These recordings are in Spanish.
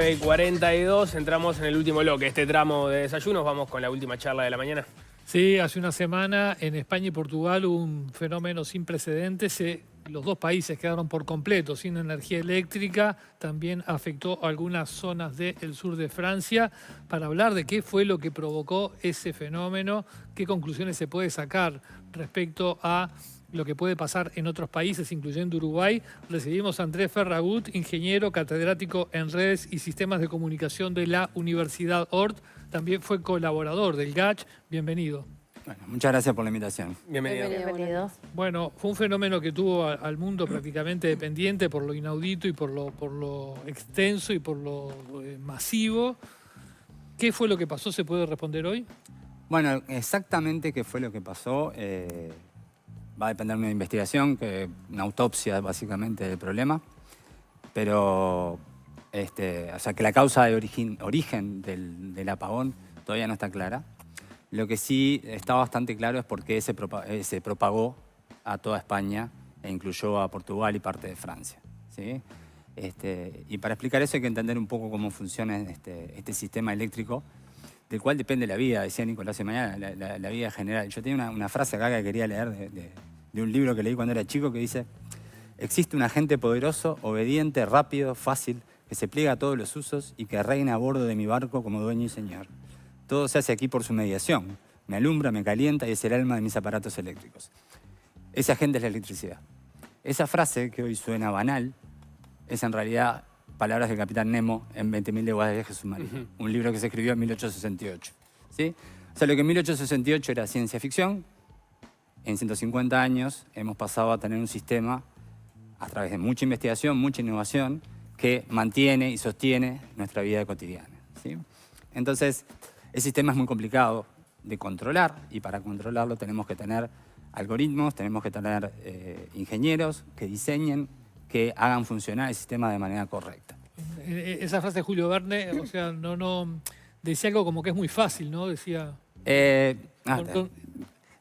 42, entramos en el último bloque. Este tramo de desayunos, vamos con la última charla de la mañana. Sí, hace una semana en España y Portugal hubo un fenómeno sin precedentes. Los dos países quedaron por completo sin energía eléctrica. También afectó algunas zonas del sur de Francia. Para hablar de qué fue lo que provocó ese fenómeno, qué conclusiones se puede sacar respecto a lo que puede pasar en otros países, incluyendo Uruguay, recibimos a Andrés Ferragut, ingeniero catedrático en redes y sistemas de comunicación de la Universidad Ort. También fue colaborador del GACH. Bienvenido. Bueno, muchas gracias por la invitación. Bienvenido. Bueno, fue un fenómeno que tuvo al mundo prácticamente dependiente por lo inaudito y por lo extenso y por lo masivo. ¿Qué fue lo que pasó? ¿Se puede responder hoy? Bueno, exactamente qué fue lo que pasó va a depender de una investigación, una autopsia básicamente del problema, pero o sea, que la causa de origen del apagón todavía no está clara. Lo que sí está bastante claro es por qué se propagó a toda España e incluyó a Portugal y parte de Francia, ¿sí? Y para explicar eso hay que entender un poco cómo funciona este sistema eléctrico, del cual depende la vida, decía Nicolás de mañana, la vida general. Yo tenía una frase acá que quería leer de un libro que leí cuando era chico que dice: existe un agente poderoso, obediente, rápido, fácil, que se pliega a todos los usos y que reina a bordo de mi barco como dueño y señor. Todo se hace aquí por su mediación. Me alumbra, me calienta y es el alma de mis aparatos eléctricos. Ese agente es la electricidad. Esa frase, que hoy suena banal, es en realidad palabras del Capitán Nemo en 20.000 leguas de viaje submarino, un libro que se escribió en 1868. ¿Sí? O sea, lo que en 1868 era ciencia ficción, en 150 años hemos pasado a tener un sistema, a través de mucha investigación, mucha innovación, que mantiene y sostiene nuestra vida cotidiana, ¿sí? Entonces, el sistema es muy complicado de controlar y para controlarlo tenemos que tener algoritmos, tenemos que tener ingenieros que diseñen, que hagan funcionar el sistema de manera correcta. Esa frase de Julio Verne, o sea, decía algo como que es muy fácil, ¿no? Decía...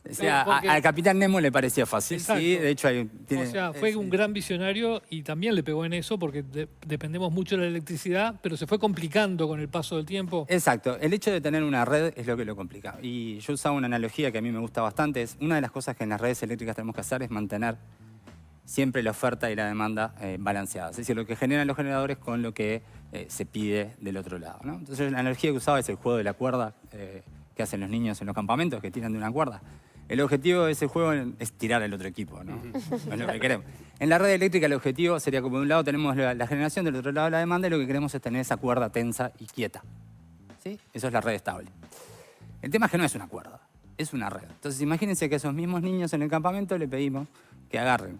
al Capitán Nemo le parecía fácil, exacto. Sí, de hecho o sea, fue un gran visionario y también le pegó en eso porque dependemos mucho de la electricidad, pero se fue complicando con el paso del tiempo. Exacto, el hecho de tener una red es lo que lo complica. Y yo usaba una analogía que a mí me gusta bastante, es una de las cosas que en las redes eléctricas tenemos que hacer es mantener siempre la oferta y la demanda balanceadas, es decir, lo que generan los generadores con lo que se pide del otro lado, ¿no? Entonces la analogía que usaba es el juego de la cuerda que hacen los niños en los campamentos, que tiran de una cuerda. El objetivo de ese juego es tirar al otro equipo, ¿no? No es lo que queremos. En la red eléctrica el objetivo sería como de un lado tenemos la generación, del otro lado la demanda, y lo que queremos es tener esa cuerda tensa y quieta, ¿sí? Eso es la red estable. El tema es que no es una cuerda, es una red. Entonces imagínense que a esos mismos niños en el campamento le pedimos que agarren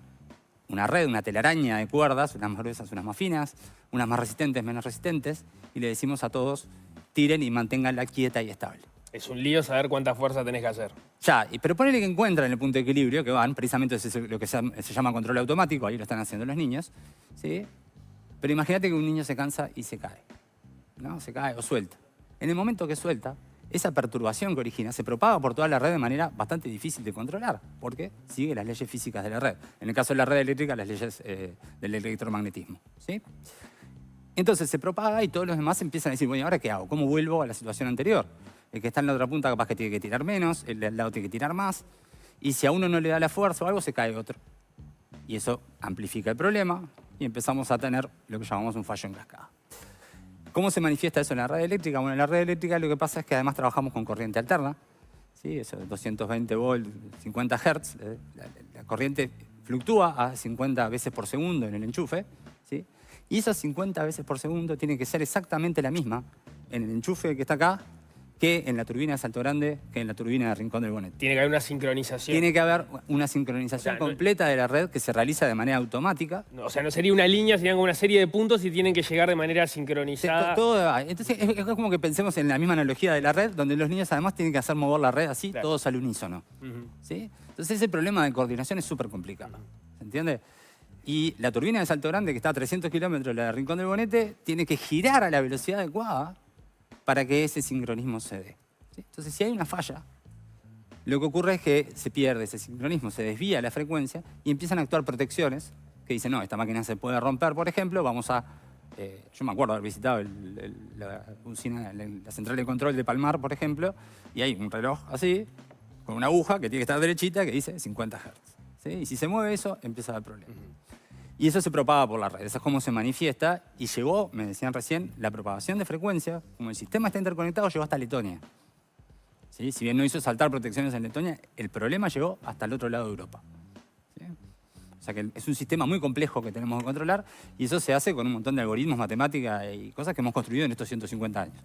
una red, una telaraña de cuerdas, unas más gruesas, unas más finas, unas más resistentes, menos resistentes, y le decimos a todos, tiren y manténganla quieta y estable. Es un lío saber cuánta fuerza tenés que hacer. Ya, pero ponele que encuentran el punto de equilibrio, que van, precisamente es lo que se llama control automático, ahí lo están haciendo los niños, ¿sí? Pero imagínate que un niño se cansa y se cae, ¿no? Se cae o suelta. En el momento que suelta, esa perturbación que origina se propaga por toda la red de manera bastante difícil de controlar, porque sigue las leyes físicas de la red. En el caso de la red eléctrica, las leyes del electromagnetismo, ¿sí? Entonces se propaga y todos los demás empiezan a decir, bueno, ¿ahora qué hago? ¿Cómo vuelvo a la situación anterior? El que está en la otra punta capaz que tiene que tirar menos, el de al lado tiene que tirar más, y si a uno no le da la fuerza o algo, se cae otro. Y eso amplifica el problema y empezamos a tener lo que llamamos un fallo en cascada. ¿Cómo se manifiesta eso en la red eléctrica? Bueno, en la red eléctrica lo que pasa es que además trabajamos con corriente alterna, ¿sí? Eso, 220 volts, 50 Hz. La corriente fluctúa a 50 veces por segundo en el enchufe, ¿sí? Y esas 50 veces por segundo tienen que ser exactamente la misma en el enchufe que está acá que en la turbina de Salto Grande, que en la turbina de Rincón del Bonete. Tiene que haber una sincronización. Tiene que haber una sincronización completa de la red que se realiza de manera automática. O sea, no sería una línea, serían como una serie de puntos y tienen que llegar de manera sincronizada. Entonces es como que pensemos en la misma analogía de la red, donde los niños además tienen que hacer mover la red así, claro, todos al unísono. ¿Sí? Entonces ese problema de coordinación es súper complicado. ¿Se entiende? Y la turbina de Salto Grande, que está a 300 kilómetros, la de Rincón del Bonete, tiene que girar a la velocidad adecuada para que ese sincronismo se dé, ¿sí? Entonces, si hay una falla, lo que ocurre es que se pierde ese sincronismo, se desvía la frecuencia y empiezan a actuar protecciones que dicen, no, esta máquina se puede romper, por ejemplo, vamos a yo me acuerdo haber visitado la usina, la central de control de Palmar, por ejemplo, y hay un reloj así, con una aguja que tiene que estar derechita, que dice 50 Hz. ¿Sí? Y si se mueve eso, empieza a haber problemas. Y eso se propaga por la red, eso es cómo se manifiesta, y llegó, me decían recién, la propagación de frecuencia, como el sistema está interconectado, llegó hasta Letonia. ¿Sí? Si bien no hizo saltar protecciones en Letonia, el problema llegó hasta el otro lado de Europa. ¿Sí? O sea que es un sistema muy complejo que tenemos que controlar, y eso se hace con un montón de algoritmos, matemáticas y cosas que hemos construido en estos 150 años.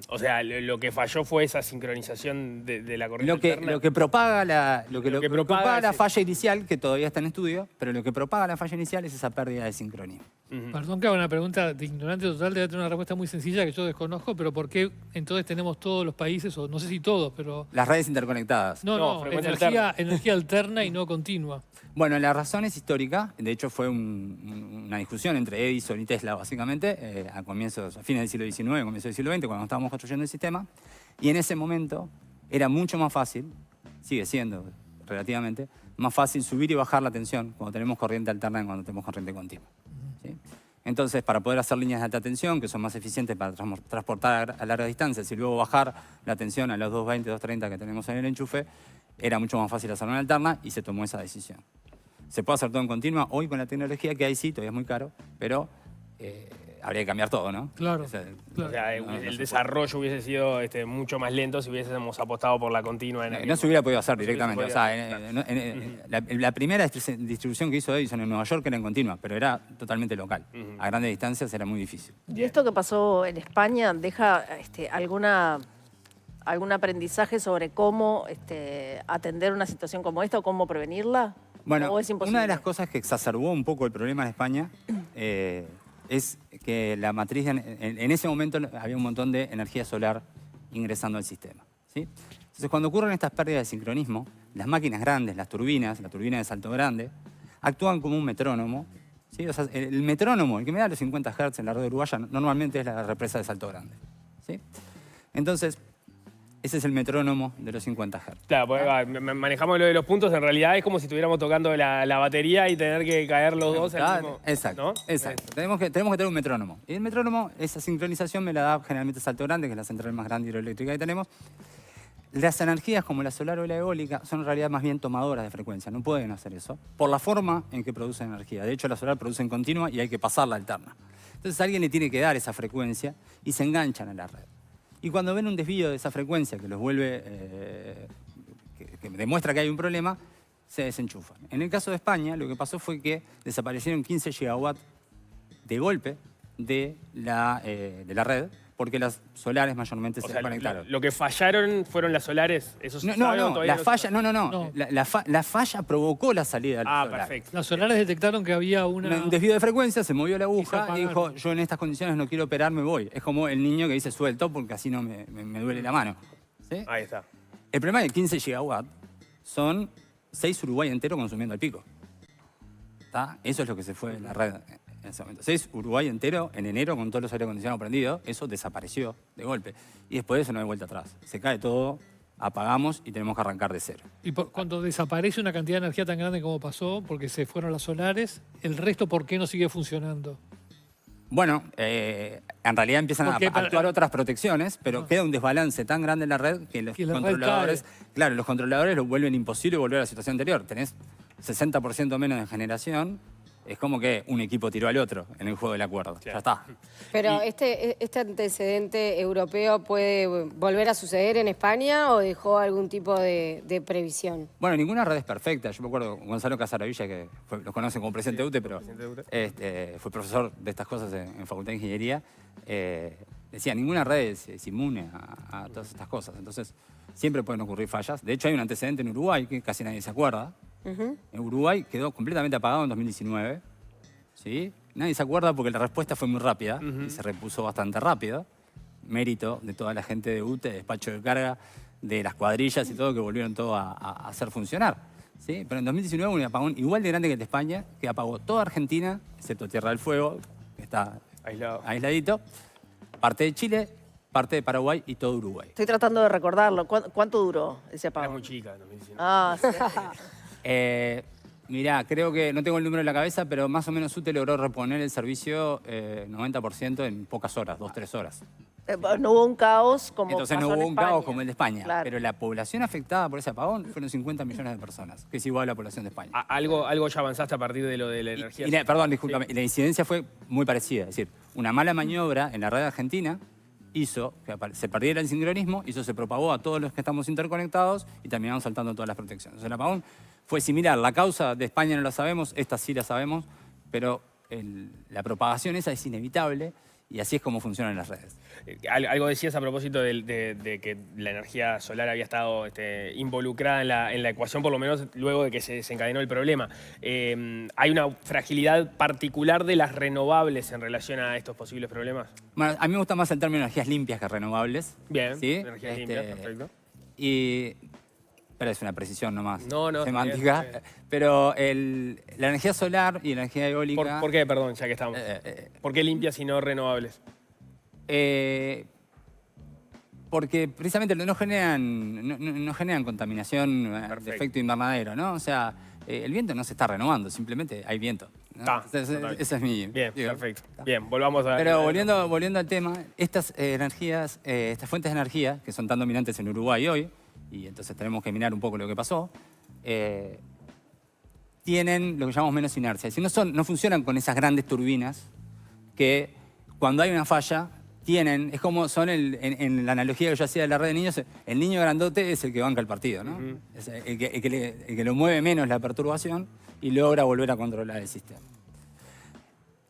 O sea, lo que falló fue esa sincronización de la corriente alterna. Lo que propaga la es falla inicial, que todavía está en estudio, pero lo que propaga la falla inicial es esa pérdida de sincronismo. Perdón que haga una pregunta de ignorante total, debe tener una respuesta muy sencilla que yo desconozco, pero ¿por qué entonces tenemos todos los países, o no sé si todos, pero... Las redes interconectadas. No, frecuencia energía alterna y no continua. Bueno, la razón es histórica. De hecho, fue una discusión entre Edison y Tesla, básicamente, a fines del siglo XIX, comienzos del siglo XX, cuando estábamos construyendo el sistema. Y en ese momento era mucho más fácil, sigue siendo relativamente, más fácil subir y bajar la tensión cuando tenemos corriente alterna que cuando tenemos corriente continua. ¿Sí? Entonces, para poder hacer líneas de alta tensión, que son más eficientes para transportar a largas distancias, y luego bajar la tensión a los 220, 230 que tenemos en el enchufe, era mucho más fácil hacer una alterna y se tomó esa decisión. Se puede hacer todo en continua. Hoy con la tecnología que hay sí, todavía es muy caro, pero habría que cambiar todo, ¿no? Claro. O sea, el desarrollo hubiese sido mucho más lento si hubiésemos apostado por la continua. No se hubiera podido hacer directamente. O sea, Claro. la primera distribución que hizo Edison en Nueva York era en continua, pero era totalmente local. A grandes distancias era muy difícil. ¿Y esto que pasó en España deja algún aprendizaje sobre cómo atender una situación como esta o cómo prevenirla? Bueno, ¿O es imposible? una de las cosas que exacerbó un poco el problema en España es que la matriz, en ese momento había un montón de energía solar ingresando al sistema. ¿Sí? Entonces, cuando ocurren estas pérdidas de sincronismo, las máquinas grandes, las turbinas, la turbina de salto grande, actúan como un metrónomo. ¿Sí? O sea, el metrónomo, el que me da los 50 Hz en la red uruguaya, normalmente es la represa de Salto Grande. ¿Sí? Entonces, ese es el metrónomo de los 50 Hz. Claro, porque manejamos lo de los puntos, en realidad es como si estuviéramos tocando la batería y tener que caer los dos al mismo... Exacto, ¿no? exacto. Tenemos que tener un metrónomo. Y el metrónomo, esa sincronización me la da generalmente Salto Grande, que es la central más grande hidroeléctrica que tenemos. Las energías como la solar o la eólica son en realidad más bien tomadoras de frecuencia, no pueden hacer eso, por la forma en que producen energía. De hecho, la solar produce en continua y hay que pasarla alterna. Entonces alguien le tiene que dar esa frecuencia y se enganchan a la red. Y cuando ven un desvío de esa frecuencia que los vuelve, que demuestra que hay un problema, se desenchufan. En el caso de España, lo que pasó fue que desaparecieron 15 gigawatts de golpe de la red, porque las solares mayormente se desconectaron. Lo que fallaron fueron las solares. ¿Eso se sabe o No, todavía la falla, No. La falla provocó la salida del solar. Perfecto. Las solares detectaron que había Un desvío de frecuencia, se movió la aguja y dijo, yo en estas condiciones no quiero operar, me voy. Es como el niño que dice suelto porque así no me duele la mano. ¿Sí? Ahí está. El problema de 15 gigawatts son 6 Uruguay entero consumiendo al pico. ¿Está? Eso es lo que se fue de la red en ese momento. 6 Uruguay entero en enero con todos los aire acondicionados prendidos, eso desapareció de golpe. Y después de eso no hay vuelta atrás. Se cae todo, apagamos y tenemos que arrancar de cero. Y cuando desaparece una cantidad de energía tan grande como pasó, porque se fueron las solares, ¿el resto por qué no sigue funcionando? Bueno, en realidad empiezan a actuar otras protecciones, pero queda un desbalance tan grande en la red que los controladores, claro, los controladores lo vuelven imposible volver a la situación anterior. Tenés 60% menos de generación, es como que un equipo tiró al otro en el juego del acuerdo. Claro. Ya está. Pero ¿este antecedente europeo puede volver a suceder en España o dejó algún tipo de previsión? Bueno, ninguna red es perfecta. Yo me acuerdo Gonzalo Casaravilla, que lo conocen como presidente de UTE, pero fue profesor de estas cosas en Facultad de Ingeniería. Decía, ninguna red es inmune a todas estas cosas. Entonces, siempre pueden ocurrir fallas. De hecho, hay un antecedente en Uruguay que casi nadie se acuerda. En Uruguay quedó completamente apagado en 2019. ¿Sí? Nadie se acuerda porque la respuesta fue muy rápida y se repuso bastante rápido. Mérito de toda la gente de UTE, de despacho de carga, de las cuadrillas y todo, que volvieron todo a hacer funcionar. ¿Sí? Pero en 2019 hubo un apagón igual de grande que el de España, que apagó toda Argentina, excepto Tierra del Fuego, que está aisladito, parte de Chile, parte de Paraguay y todo Uruguay. Estoy tratando de recordarlo. ¿Cuánto duró ese Era apagón? muy chica en 2019. Ah, sí. Mirá, creo que, no tengo el número en la cabeza, pero más o menos UTE logró reponer el servicio 90% en pocas horas, 2-3 horas. No hubo un caos como Entonces no pasó en hubo un caos España. como el de España. Claro. Pero la población afectada por ese apagón fueron 50 millones de personas, que es igual a la población de España. Algo ya avanzaste a partir de lo de la energía. Perdón, discúlpame, la incidencia fue muy parecida. Es decir, una mala maniobra en la red argentina hizo que se perdiera el sincronismo, y eso se propagó a todos los que estamos interconectados y terminamos saltando todas las protecciones. O sea, el apagón fue similar. La causa de España no la sabemos, esta sí la sabemos, pero la propagación esa es inevitable y así es como funcionan las redes. Algo decías a propósito de que la energía solar había estado involucrada en la ecuación, por lo menos luego de que se desencadenó el problema. ¿Hay una fragilidad particular de las renovables en relación a estos posibles problemas? Bueno, a mí me gusta más el término energías limpias que renovables. Bien, ¿sí? energías limpias, perfecto. Pero es una precisión nomás, No, semántica. bien. Pero la energía solar y la energía eólica... ¿Por qué, perdón, ya que estamos? ¿Por qué limpias y no renovables? Porque precisamente no generan contaminación de efecto invernadero, ¿no? O sea, el viento no se está renovando, simplemente hay viento, ¿no? Ese es mi... Bien, digo, perfecto. Bien, volvamos a... Pero volviendo al tema, estas energías, estas fuentes de energía, que son tan dominantes en Uruguay hoy, y entonces tenemos que mirar un poco lo que pasó, tienen lo que llamamos menos inercia. Es decir, no funcionan con esas grandes turbinas que cuando hay una falla tienen, es como son en la analogía que yo hacía de la red de niños, el niño grandote es el que banca el partido, ¿no? Es el que lo mueve menos la perturbación y logra volver a controlar el sistema.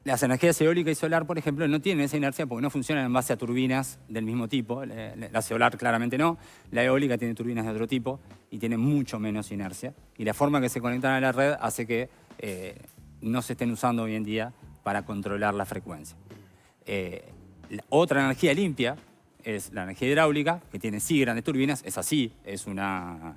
Las energías eólica y solar, por ejemplo, no tienen esa inercia porque no funcionan en base a turbinas del mismo tipo. La solar claramente no. La eólica tiene turbinas de otro tipo y tiene mucho menos inercia. Y la forma que se conectan a la red hace que no se estén usando hoy en día para controlar la frecuencia. La otra energía limpia es la energía hidráulica, que tiene sí grandes turbinas. Es así, es una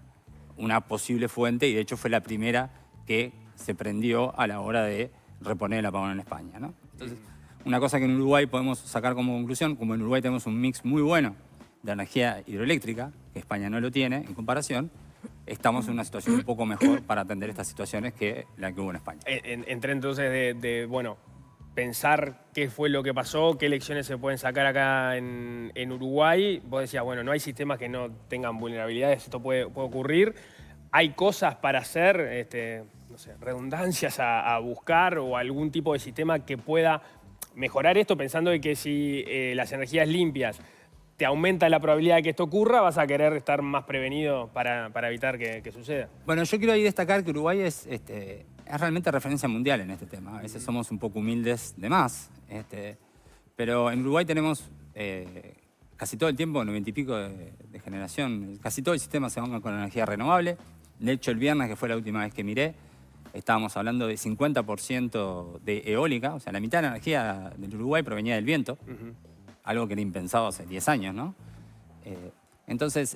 posible fuente y de hecho fue la primera que se prendió a la hora de reponer el apagón en España, ¿no? Entonces, una cosa que en Uruguay podemos sacar como conclusión, como en Uruguay tenemos un mix muy bueno de energía hidroeléctrica, que España no lo tiene en comparación, estamos en una situación un poco mejor para atender estas situaciones que la que hubo en España. Entré entonces bueno, pensar qué fue lo que pasó, qué lecciones se pueden sacar acá en Uruguay. Vos decías, bueno, no hay sistemas que no tengan vulnerabilidades, esto puede ocurrir. Hay cosas para hacer, no sé, redundancias a buscar o algún tipo de sistema que pueda mejorar esto, pensando de que si las energías limpias te aumenta la probabilidad de que esto ocurra, vas a querer estar más prevenido para evitar que suceda. Bueno, yo quiero ahí destacar que Uruguay es realmente referencia mundial en este tema. A veces somos un poco humildes de más, pero en Uruguay tenemos casi todo el tiempo, 90 y pico de generación, casi todo el sistema se banca con energía renovable. De hecho, el viernes, que fue la última vez que miré, estábamos hablando de 50% de eólica, o sea, la mitad de la energía del Uruguay provenía del viento, algo que era impensado hace 10 años, ¿no? Entonces,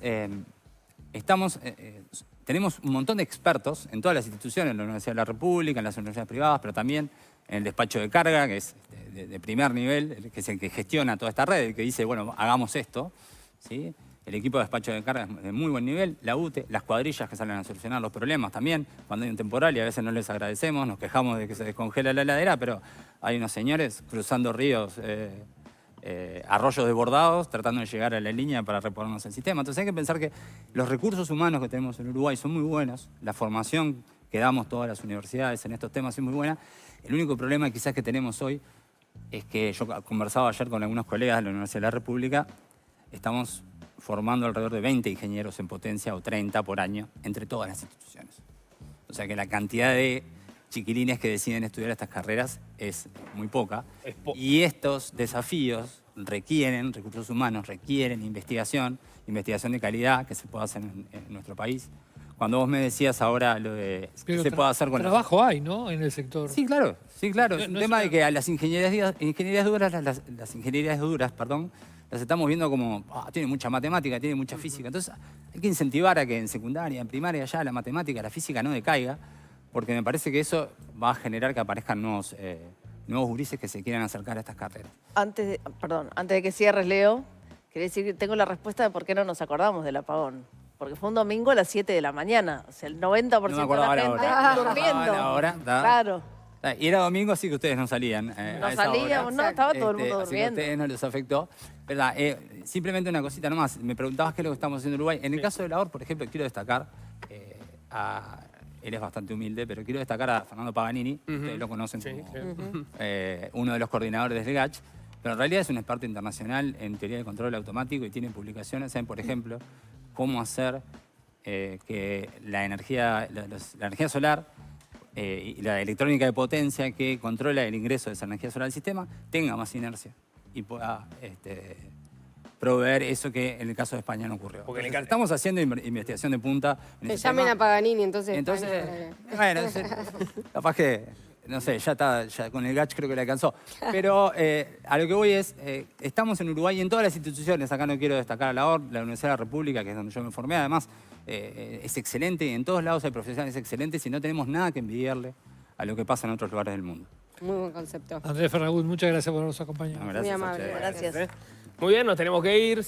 tenemos un montón de expertos en todas las instituciones, en la Universidad de la República, en las universidades privadas, pero también en el despacho de carga, que es de primer nivel, que es el que gestiona toda esta red, el que dice, bueno, hagamos esto, ¿sí? El equipo de despacho de carga es de muy buen nivel, la UTE, las cuadrillas que salen a solucionar los problemas también, cuando hay un temporal y a veces no les agradecemos, nos quejamos de que se descongela la heladera, pero hay unos señores cruzando ríos, arroyos desbordados, tratando de llegar a la línea para reponernos el sistema. Entonces hay que pensar que los recursos humanos que tenemos en Uruguay son muy buenos, la formación que damos todas las universidades en estos temas es muy buena. El único problema quizás que tenemos hoy es que yo conversaba ayer con algunos colegas de la Universidad de la República, estamos formando alrededor de 20 ingenieros en potencia o 30 por año entre todas las instituciones. O sea que la cantidad de chiquilines que deciden estudiar estas carreras es muy poca. Y estos desafíos requieren recursos humanos, requieren investigación de calidad que se pueda hacer en nuestro país. Cuando vos me decías ahora lo de qué se puede hacer con trabajo hay, ¿no? En el sector. Sí, claro. Es un tema de que a las ingenierías duras, las ingenierías duras, perdón, las estamos viendo como, tiene mucha matemática, tiene mucha física. Entonces hay que incentivar a que en secundaria, en primaria ya la matemática, la física no decaiga, porque me parece que eso va a generar que aparezcan nuevos gurises que se quieran acercar a estas carreras. Antes de que cierres, Leo, quería decir que tengo la respuesta de por qué no nos acordamos del apagón. porque fue un domingo a las 7 de la mañana. O sea, el 90% No me de acordaba la la gente hora. durmiendo. La hora, está. Claro. Y era domingo, así que ustedes no salían. No a esa salíamos, hora. no, estaba todo el mundo Así que a durmiendo. ustedes no les afectó. ¿Verdad? Simplemente una cosita nomás. Me preguntabas qué es lo que estamos haciendo en Uruguay. En el caso de Labor, por ejemplo, quiero destacar él es bastante humilde, pero quiero destacar a Fernando Paganini. Ustedes lo conocen como uno de los coordinadores del GACH. Pero en realidad es un experto internacional en teoría de control automático y tiene publicaciones. Saben, por ejemplo, cómo hacer que la energía solar y la electrónica de potencia que controla el ingreso de esa energía solar al sistema tenga más inercia y pueda proveer eso que en el caso de España no ocurrió. Porque Entonces, estamos haciendo investigación de punta en Que ese llamen tema. a Paganini, entonces. Entonces, España, bueno, capaz que, no sé, ya con el GACH creo que le alcanzó. Pero a lo que voy es, estamos en Uruguay y en todas las instituciones, acá no quiero destacar a la Universidad de la República, que es donde yo me formé, además es excelente y en todos lados hay profesionales excelentes y no tenemos nada que envidiarle a lo que pasa en otros lugares del mundo. Muy buen concepto. Andrés Ferragut, muchas gracias por habernos acompañado. No, gracias a amable, ustedes. Gracias. Muy bien, nos tenemos que ir.